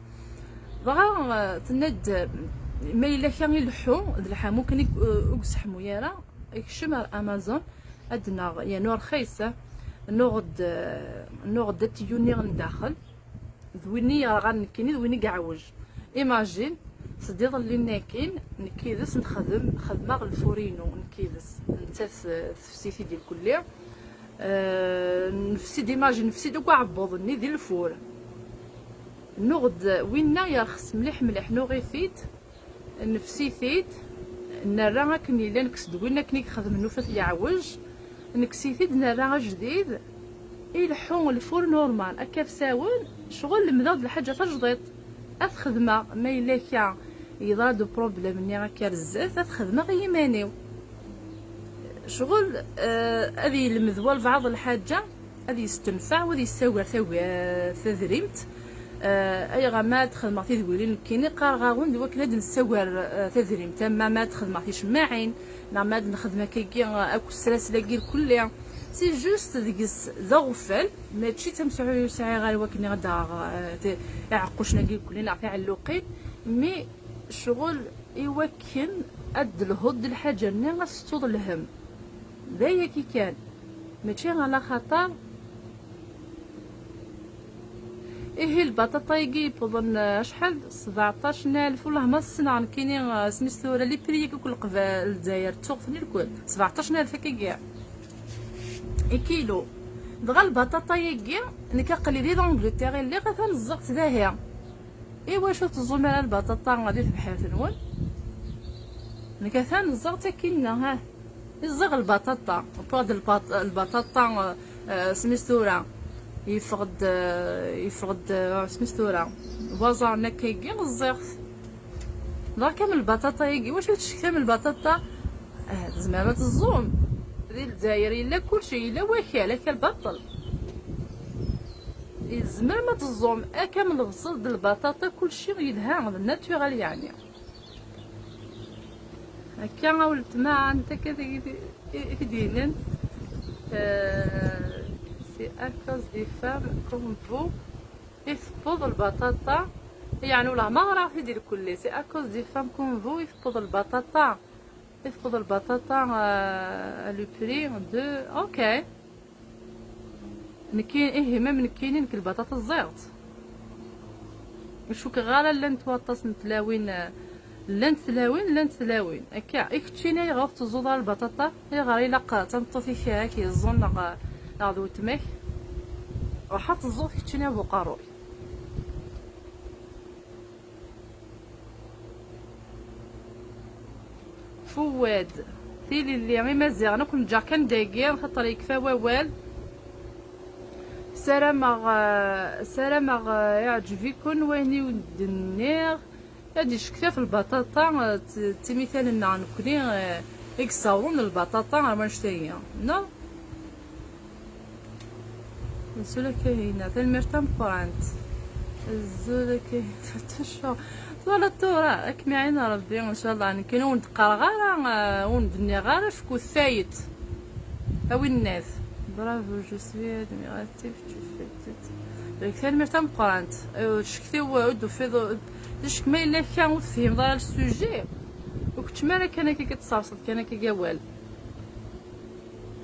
بغا تند ما الا كان يلحو الحا ممكن يسحمو يارا يكشم امازون ادنا يعني رخيصه نوغد تيوني داخل ذويني غنكيني ذويني كعوج ايماجين صديق اللي ناكين نكيدس نخدم خدمه الفورينو نكيدس نتا في سيتي ديال كلية نفسي ديماجين نفسي دوك عبوضني ديال الفور نوغد وينا يرخص مليح نوغيفيت نفسي فيت نرا كني لا نكسد وينا كني خدم نوفات يعوج نكسيتيد نرا جديد يلحو الفور نورمال هكا فساون شغل المذاود الحاجه تجديد اتخدمه ما الا كا يضرا دو بروبليم ني هكا بزاف اتخدمه غير يمانيو شغل هذه المذوال بعض الحاجه هذه يستنفع وهذه يساوي تذريمت اي غما تخدم في ذويلين كاينين قارغاون ديما كنا نساوار تذريم تما ما تخدم في شماعين ما نخدم كي اكو السلاسل كي كلها سي جوست ديكس ذغفل ماشي تمسعو ساعي غير وكني غدا يعقوشنا كي كلنا في علوقين مي شغل يوكن اد الهض الحاجه ني غتسطود الهم ذايا كي كان ماشي على خطر ايه البطاطا يجيبوا شحال 17000 والله ما السنه كاينين سميتو لي بري كل قبل الجزائر تغفني الكل 17000 كيكاع كيلو دغا البطاطا يجي نكا قليلي دونجلتير اللي غا نزقت داهيه ايوا شو تزوم على البطاطا غادي تبحر نون نكا ثان نزقت كاينه ها الزغ البطاطا بعد البطاطا سميتو يفقد سميتو بازارنا كيجي الزيغت لا كامل البطاطا يجي واش هادشي كامل البطاطا زعما الزوم ديال الجزائر الا كلشي الا واكل كالبطل زعما ما تزوم كامل البصل ديال البطاطا كلشي يلها ناتورال يعني هكا ولد ما انت كذا كديرين سي اكوز دي فام كوم فو يفقد البطاطا يعني ولا ما راح يدير كل سي اكوز دي فام كوم فو يفقد البطاطا لو بري دو اوكي نكين ايه ما من كاينين البطاطا الزيغط شو كغالا لان توطس نتلاوين لان تلاوين هكا اكتشيني غاف تزوض البطاطا هي غير الا تنطفي فيها كي الزون غادو تماك راح تزوض كتشيني ابو قاروي فواد ثيلي اللي غير مازال انا كنت جا كنداير خاطر يكفى ووال سلام يعجبكم ويني ودنير هادي شكفا في البطاطا مثال نكوني يكساورون البطاطا ما نشتهيها نو الزوله كاينه تا المرتم قرانت الزوله كاينه تشو ولا تورا كما عينا ربي ان شاء الله نكونو ونتقرا غير وندني غير شكون ثايت اوي الناس برافو جو سوي ادميراتيف تو فيت المرتم قرانت شكتي ودو في شك ما الا كان تفهم ضال السوجي وكنت مالا كان كي كتصاصد كان كي قوال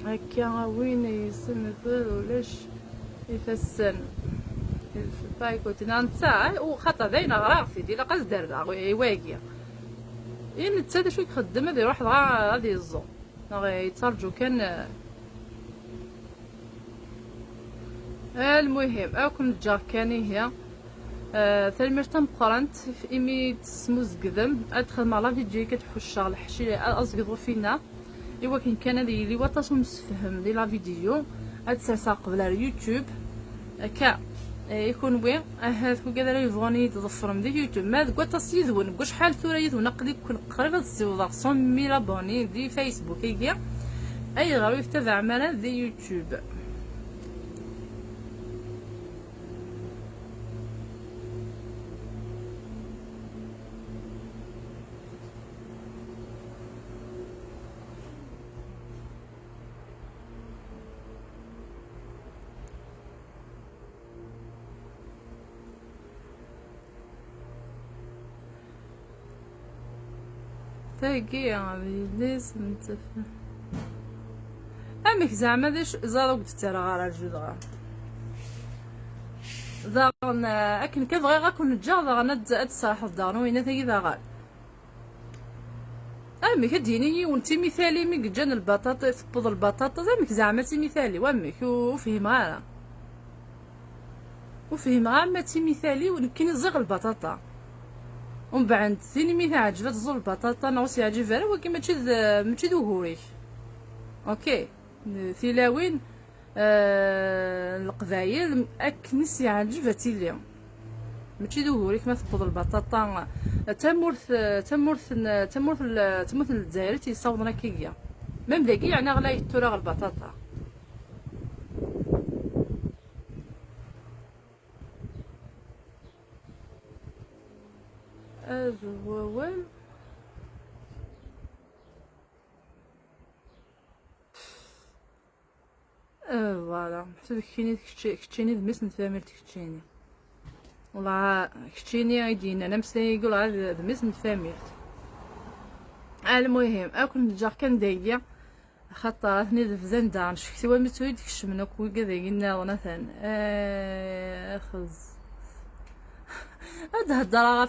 هكا وين يسمى ولاش يفسن بايكوت نانتا وخاطر داينا غراغ سيدي لا قاس دار واقي ين تساد شو يخدم هذا يروح غادي يزو يترجو كان المهم اكون جا كاني هي ثالمرتم قرنت في ايمي تسموز قدم ادخل مع لا فيديو كتحو الشغل حشي اصقضو فينا ايوا كان هذا اللي وطاس مسفهم ديال لا فيديو اتساسا قبل اليوتيوب هكا يكون وين هذوك كذا يبغوني يتظفرم دي يوتيوب ما كواطاس يذون كو شحال ثورا يذون نقدي كون قريبه تصيوض 100 ابوني دي فيسبوك يجي اي غير يتبع عماله دي يوتيوب تاقي هذه لازم تفهم امك زعما داش زادو قلت ترى غير الجدغا ضاغن اكن كبغي غاكون نجا ضاغن تصاح الدار وين تاقي ضاغن امك ديني وانت مثالي مي جان البطاطا تفض البطاطا زعما زعما تي مثالي وامك وفهم غير ما تي مثالي ولكن يزغ البطاطا ومن بعد ثاني مي عجبت زول البطاطا ناوس يعجب راه ولكن ماشي ظهوري اوكي ثلاوين القبايل اكنس يعجبتي اليوم ماشي ظهوري كما تفضل البطاطا تمورث الجزائر تيصاوبنا كيكيا ميم داكي يعني غلا يتورا البطاطا وين فوالا كتشيني دمس نتفامر كتشيني والله كتشيني عيدين انا مساي يقول هذا دمس نتفامر المهم اكل نجا كان دايا خاطر هني فزان دار شفتي وا متوي ديك الشمنه كوي كذا قلنا مثلا اخز هاد هضره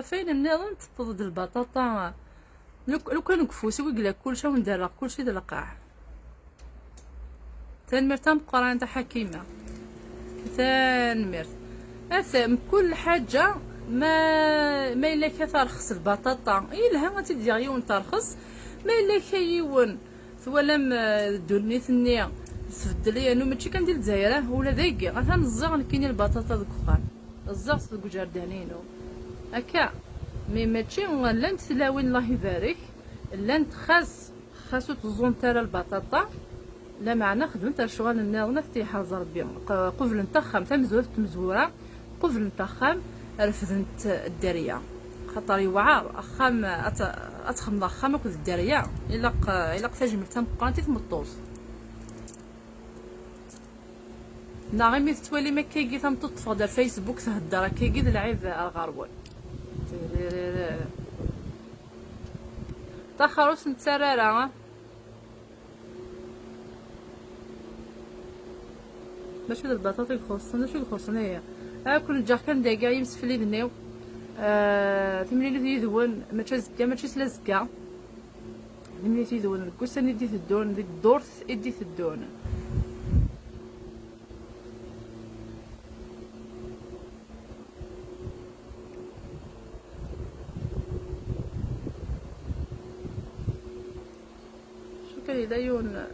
فين مناضن تفض البطاطا لو كان كفوسي ويقلا كلشي وندرق كلشي دلقاع تنمرتم قران تاع حكيمه تنمرت افهم كل حاجه ما الا كترخص البطاطا الا غتدي غيون ترخص ما الا كيون ثولم دوني ثنيه تفدل لي انه ماشي كندير الجزائر ولا دايكي غا نزغ كاين البطاطا دوك الخان الزغ دوك جاردانينو هكا مي ماشي لان تلاوين الله يبارك لان خاصو تزون ترى البطاطا لا معنا خدمت الشغل الناضنا في حاضر ربي قبل نتخم تمزوره تمزوره قبل نتخم رفدنت الداريه خاطر يوعر اخام اتخم ضخامك في الداريه الا تجمل تمقانتي في مطوس ناغي تولي ما كيجي تطفى دار فيسبوك تهدر كيجي العيب الغربون تخرج نتسرارا ماشي البطاطا الخرصانه شو الخرصانه هي كل جا كان داكا يمسفلي دنيو تمليل يدون ماشي زكا ماشي سلازكا تمليل يدون الكوسان يدي تدون ديك الدورث يدي تدون شو كان يدايون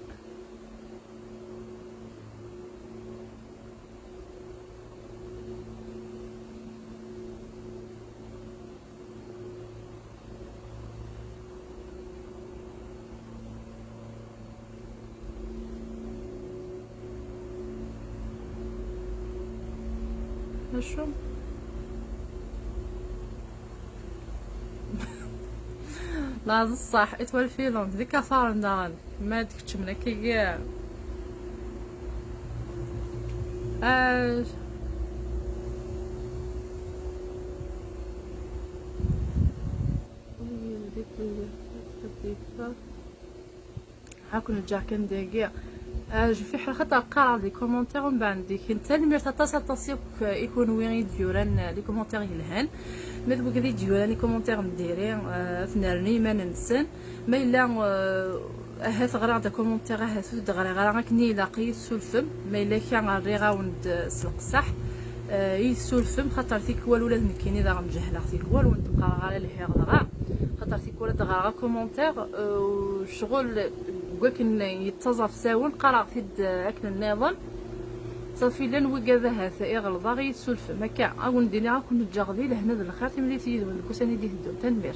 شو لا الصح اتول فيلم ديك صار نان ما ديك من كي اش هاكل الجاكن دقيقة جو في حال خاطر قرا لي كومونتير ومن بعد ديك انت اللي تتصيب يكون وين ديوران لي كومونتير يلهان ما دوك لي ديوران لي كومونتير نديرين تنرني ما ننسن ما الا هات غرا دا كومونتير هات دغري غرا كني لاقي سولفم ما الا كان غري غاوند سلق صح يسولفم خاطر تيكوال ولاد مكيني دا مجهله تيكوال ونتبقى غير لي غرا خاطر تيكوال دغرا كومونتير وشغل وكن يتصاف ساون قرا في اكل النظام صافي لان وكذا هذا يغلط غير يسولف ما كاع اون دينا كون تجاغدي لهنا الخاتم اللي تيدو الكوساني دي تدو تنمير